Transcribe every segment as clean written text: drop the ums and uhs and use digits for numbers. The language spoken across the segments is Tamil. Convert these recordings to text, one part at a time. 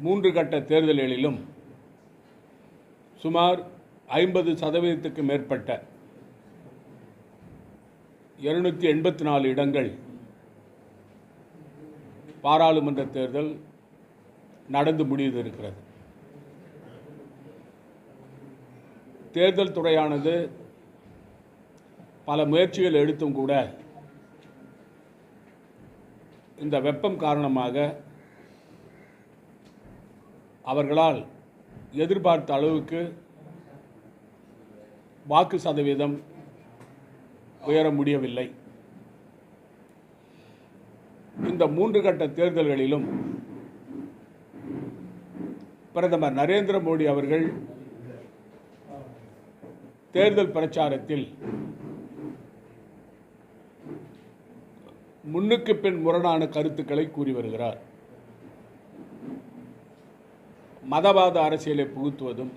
3 கட்ட தேர்தல்களிலும் சுமார் 50% மேற்பட்ட 284 இடங்கள் பாராளுமன்ற தேர்தல் நடந்து முடிந்திருக்கிறது. தேர்தல் துறையானது பல முயற்சிகள் எடுத்தும் கூட இந்த வெப்பம் காரணமாக அவர்களால் எதிர்பார்த்த அளவுக்கு வாக்கு சதவீதம் உயர முடியவில்லை. இந்த 3 கட்ட தேர்தல்களிலும் பிரதமர் நரேந்திர மோடி அவர்கள் தேர்தல் பிரச்சாரத்தில் முன்னுக்கு பின் முரணான கருத்துக்களை கூறி வருகிறார். மதவாத அரசியலை புகுத்துவதும்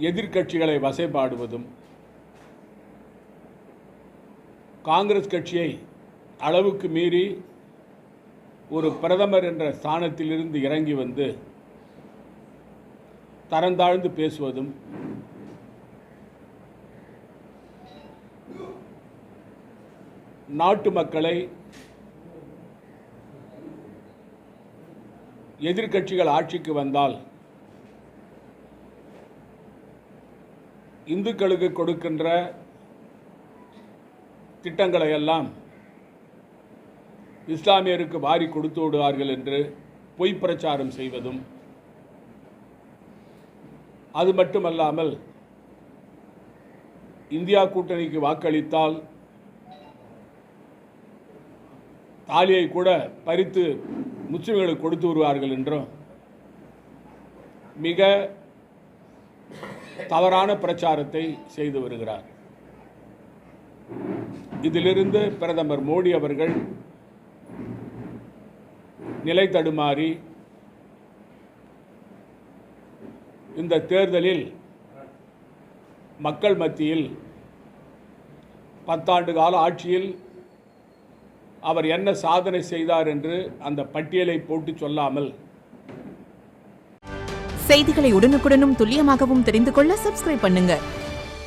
எதிர்க்கட்சிகளை வசைபாடுவதும் காங்கிரஸ் கட்சியை அளவுக்கு மீறி ஒரு பிரதமர் என்ற ஸ்தானத்திலிருந்து இறங்கி வந்து தரந்தாழ்ந்து பேசுவதும் நாட்டு மக்களை எதிர்க்கட்சிகள் ஆட்சிக்கு வந்தால் இந்துக்களுக்கு கொடுக்கின்ற திட்டங்களை எல்லாம் இஸ்லாமியருக்கு வாரி கொடுத்து விடுவார்கள் என்று பொய் பிரச்சாரம் செய்வதும், அது மட்டுமல்லாமல் இந்தியா கூட்டணிக்கு வாக்களித்தால் தாலியை கூட பறித்து முஸ்லிம்களுக்கு கொடுத்து வருவார்கள் என்றும் மிக தவறான பிரச்சாரத்தை செய்து வருகிறார். இதிலிருந்து பிரதமர் மோடி அவர்கள் நிலை தடுமாறி இந்த தேர்தலில் மக்கள் மத்தியில் 10 ஆண்டு கால ஆட்சியில் அவர் என்ன சாதனை செய்தார் என்று அந்த பட்டியலை போட்டு சொல்லாமல், செய்திகளை உடனுக்குடனும் துல்லியமாகவும் தெரிந்து கொள்ள சப்ஸ்கிரைப் பண்ணுங்க.